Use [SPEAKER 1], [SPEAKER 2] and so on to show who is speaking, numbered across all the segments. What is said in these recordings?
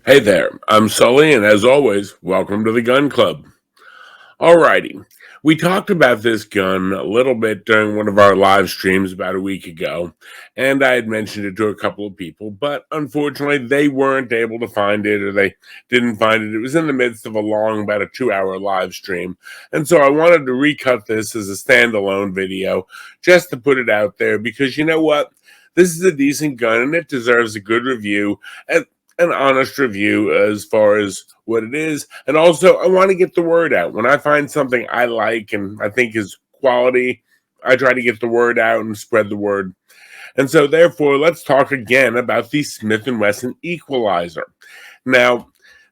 [SPEAKER 1] Hey there, I'm Sully, and as always, welcome to the Gun Club. Alrighty, we talked about this gun a little bit during one of our live streams about a week ago, and I had mentioned it to a couple of people, but unfortunately, they weren't able to find it or they didn't find it. It was in the midst of a long, about a 2 hour live stream, and so I wanted to recut this as a standalone video just to put it out there because you know what? This is a decent gun and it deserves a good review. And an honest review as far as what it is. And also, I want to get the word out. When I find something I like and I think is quality, I try to get the word out and spread the word. And so, therefore, let's talk again about the Smith and Wesson Equalizer. Now,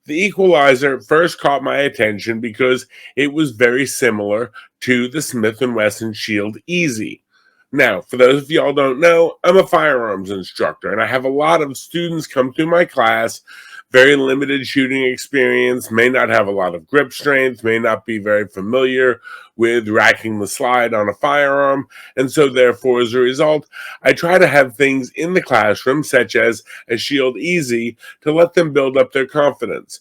[SPEAKER 1] the Equalizer first caught my attention because it was very similar to the Smith and Wesson Shield Easy. Now, for those of y'all don't know, I'm a firearms instructor, and I have a lot of students come through my class, very limited shooting experience, may not have a lot of grip strength, may not be very familiar with racking the slide on a firearm, and so therefore, as a result, I try to have things in the classroom, such as a Shield Easy, to let them build up their confidence.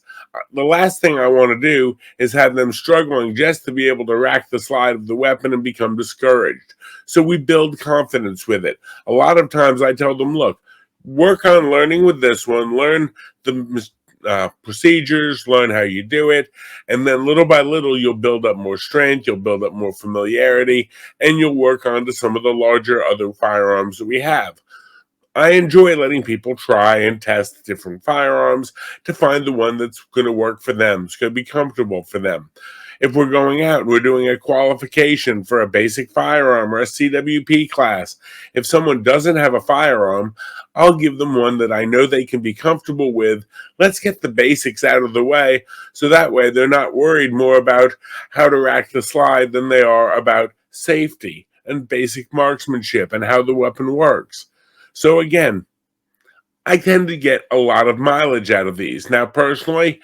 [SPEAKER 1] The last thing I want to do is have them struggling just to be able to rack the slide of the weapon and become discouraged. So we build confidence with it. A lot of times I tell them, look, work on learning with this one, learn the procedures, learn how you do it, and then little by little you'll build up more strength, you'll build up more familiarity, and you'll work on to some of the larger other firearms that we have. I enjoy letting people try and test different firearms to find the one that's going to work for them. It's going to be comfortable for them. If we're going out and we're doing a qualification for a basic firearm or a CWP class, if someone doesn't have a firearm, I'll give them one that I know they can be comfortable with. Let's get the basics out of the way so that way they're not worried more about how to rack the slide than they are about safety and basic marksmanship and how the weapon works. So again, I tend to get a lot of mileage out of these. Now, personally,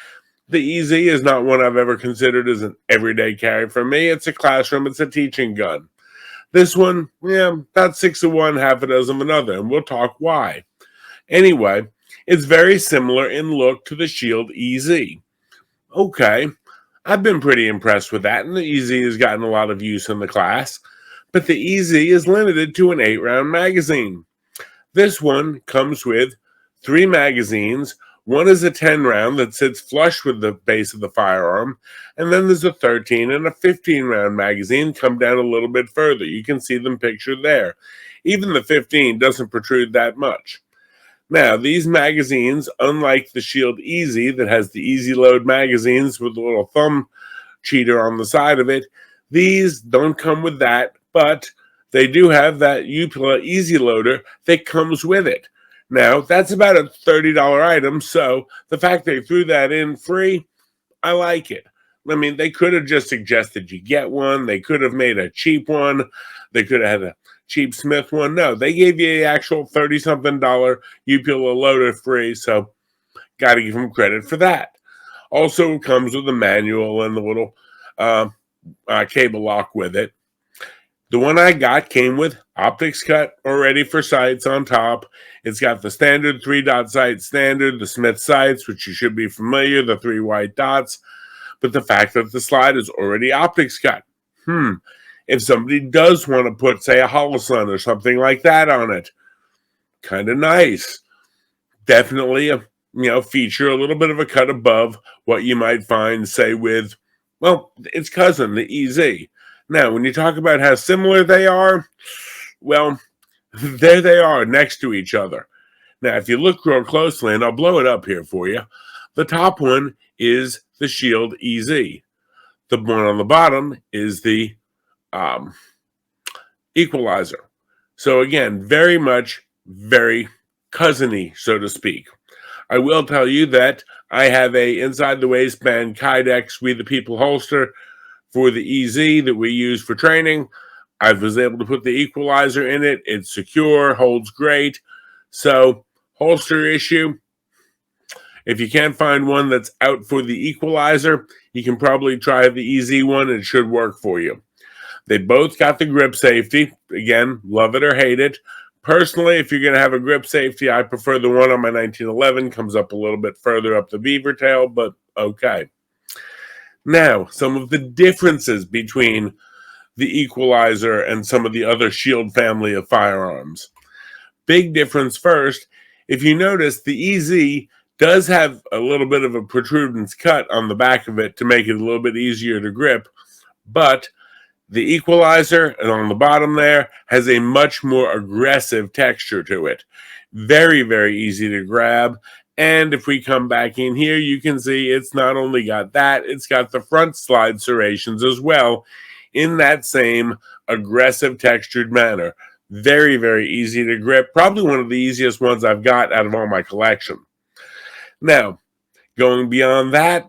[SPEAKER 1] the Easy is not one I've ever considered as an everyday carry for me. It's a classroom, it's a teaching gun. This one, yeah, about 6 of one, half a dozen of another, and we'll talk why. Anyway, it's very similar in look to the Shield EZ. Okay, I've been pretty impressed with that, and the EZ has gotten a lot of use in the class, but the EZ is limited to an 8-round magazine. This one comes with 3 magazines. One is a 10 round that sits flush with the base of the firearm, and then there's a 13 and a 15 round magazine come down a little bit further. You can see them pictured there. Even the 15 doesn't protrude that much. Now, these magazines, unlike the Shield Easy that has the Easy Load magazines with a little thumb cheater on the side of it, these don't come with that, but they do have that UPLA Easy Loader that comes with it. Now, that's about a $30 item, so the fact they threw that in free, I like it. I mean, they could have just suggested you get one. They could have made a cheap one. They could have had a cheap Smith one. No, they gave you the actual $30-something UPLA loader free, so got to give them credit for that. Also, it comes with a manual and the little cable lock with it. The one I got came with optics cut already for sights on top. It's got the standard 3-dot sight standard, the Smith sights, which you should be familiar, the 3 white dots. But the fact that the slide is already optics cut. If somebody does want to put, say, a Holosun or something like that on it, kind of nice. Definitely a feature, a little bit of a cut above what you might find, say, with, well, its cousin, the EZ. Now, when you talk about how similar they are, well, there they are next to each other. Now, if you look real closely, and I'll blow it up here for you, the top one is the Shield EZ. The one on the bottom is the Equalizer. So again, very much, very cousiny, so to speak. I will tell you that I have a inside the waistband Kydex We the People holster for the EZ that we use for training. I was able to put the Equalizer in it. It's secure, holds great. So, holster issue. If you can't find one that's out for the Equalizer, you can probably try the EZ one. It should work for you. They both got the grip safety. Again, love it or hate it. Personally, if you're going to have a grip safety, I prefer the one on my 1911. Comes up a little bit further up the beaver tail, but okay. Now, some of the differences between the Equalizer and some of the other Shield family of firearms. Big difference first, if you notice, the EZ does have a little bit of a protrudence cut on the back of it to make it a little bit easier to grip, but the Equalizer, and on the bottom there, has a much more aggressive texture to it. Very, very easy to grab. And if we come back in here, you can see it's not only got that, it's got the front slide serrations as well in that same aggressive textured manner. Very, very easy to grip. Probably one of the easiest ones I've got out of all my collection. Now, going beyond that,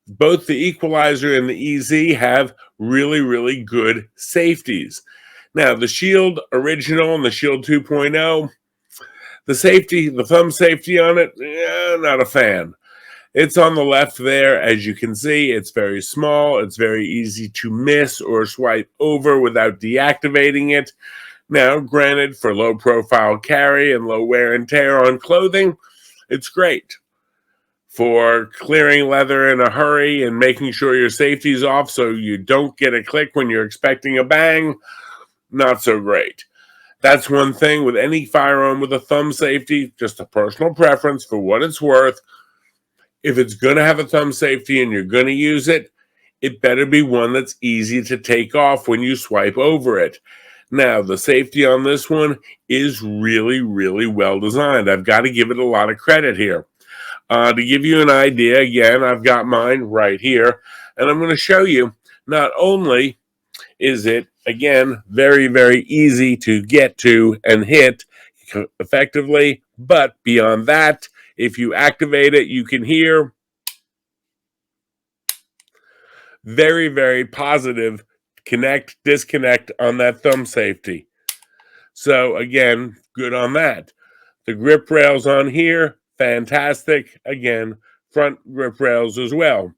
[SPEAKER 1] both the Equalizer and the EZ have really, really good safeties. Now, the Shield Original and the Shield 2.0, the safety, the thumb safety on it, not a fan. It's on the left there. As you can see, it's very small. It's very easy to miss or swipe over without deactivating it. Now, granted, for low profile carry and low wear and tear on clothing, it's great. For clearing leather in a hurry and making sure your safety's off so you don't get a click when you're expecting a bang, not so great. That's one thing with any firearm with a thumb safety, just a personal preference for what it's worth. If it's going to have a thumb safety and you're going to use it, it better be one that's easy to take off when you swipe over it. Now, the safety on this one is really, really well designed. I've got to give it a lot of credit here. To give you an idea, again, I've got mine right here, and I'm going to show you not only is it, again, very, very easy to get to and hit effectively, but beyond that, if you activate it, you can hear very, very positive connect, disconnect on that thumb safety. So, again, good on that. The grip rails on here, fantastic. Again, front grip rails as well.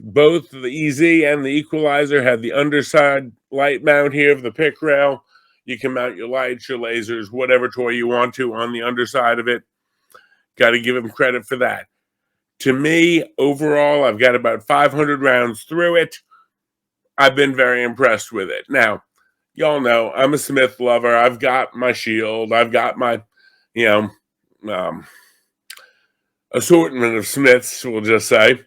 [SPEAKER 1] Both the EZ and the Equalizer have the underside light mount here of the pick rail. You can mount your lights, your lasers, whatever toy you want to on the underside of it. Got to give them credit for that. To me, overall, I've got about 500 rounds through it. I've been very impressed with it. Now, y'all know I'm a Smith lover. I've got my Shield. I've got my, assortment of Smiths, we'll just say.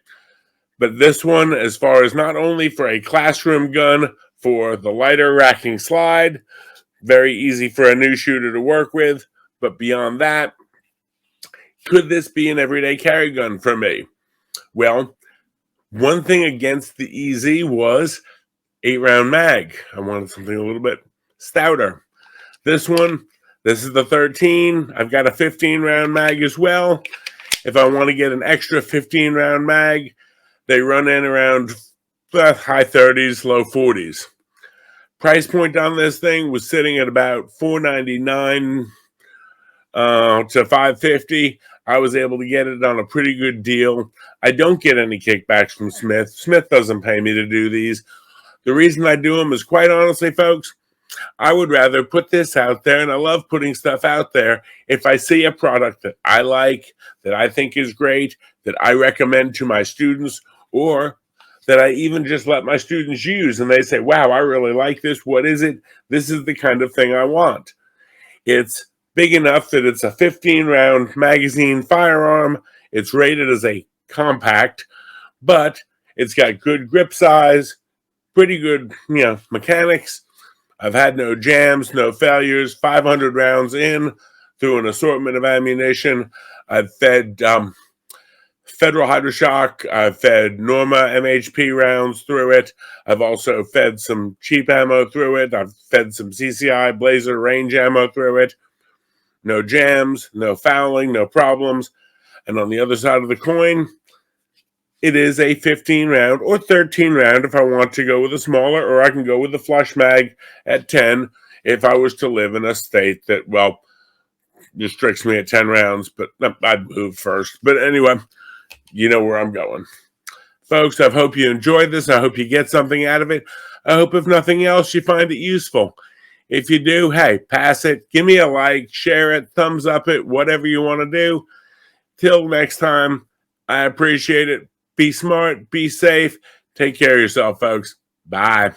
[SPEAKER 1] But this one, as far as not only for a classroom gun, for the lighter racking slide, very easy for a new shooter to work with. But beyond that, could this be an everyday carry gun for me? Well, one thing against the EZ was 8-round mag. I wanted something a little bit stouter. This one, this is the 13. I've got a 15-round mag as well. If I want to get an extra 15-round mag, they run in around high 30s, low 40s. Price point on this thing was sitting at about $499 to $550. I was able to get it on a pretty good deal. I don't get any kickbacks from Smith. Smith doesn't pay me to do these. The reason I do them is, quite honestly, folks, I would rather put this out there, and I love putting stuff out there. If I see a product that I like, that I think is great, that I recommend to my students, or that I even just let my students use, and they say, wow, I really like this. What is it? This is the kind of thing I want. It's big enough that it's a 15-round magazine firearm. It's rated as a compact, but it's got good grip size, pretty good, mechanics. I've had no jams, no failures, 500 rounds in through an assortment of ammunition. I've fed Federal Hydroshock. I've fed Norma MHP rounds through it. I've also fed some cheap ammo through it. I've fed some CCI Blazer range ammo through it. No jams, no fouling, no problems. And on the other side of the coin, it is a 15-round or 13-round if I want to go with a smaller, or I can go with the flush mag at 10 if I was to live in a state that, restricts me at 10 rounds, but I'd move first. But anyway, you know where I'm going. Folks, I hope you enjoyed this. I hope you get something out of it. I hope, if nothing else, you find it useful. If you do, hey, pass it. Give me a like, share it, thumbs up it, whatever you want to do. Till next time, I appreciate it. Be smart, be safe. Take care of yourself, folks. Bye.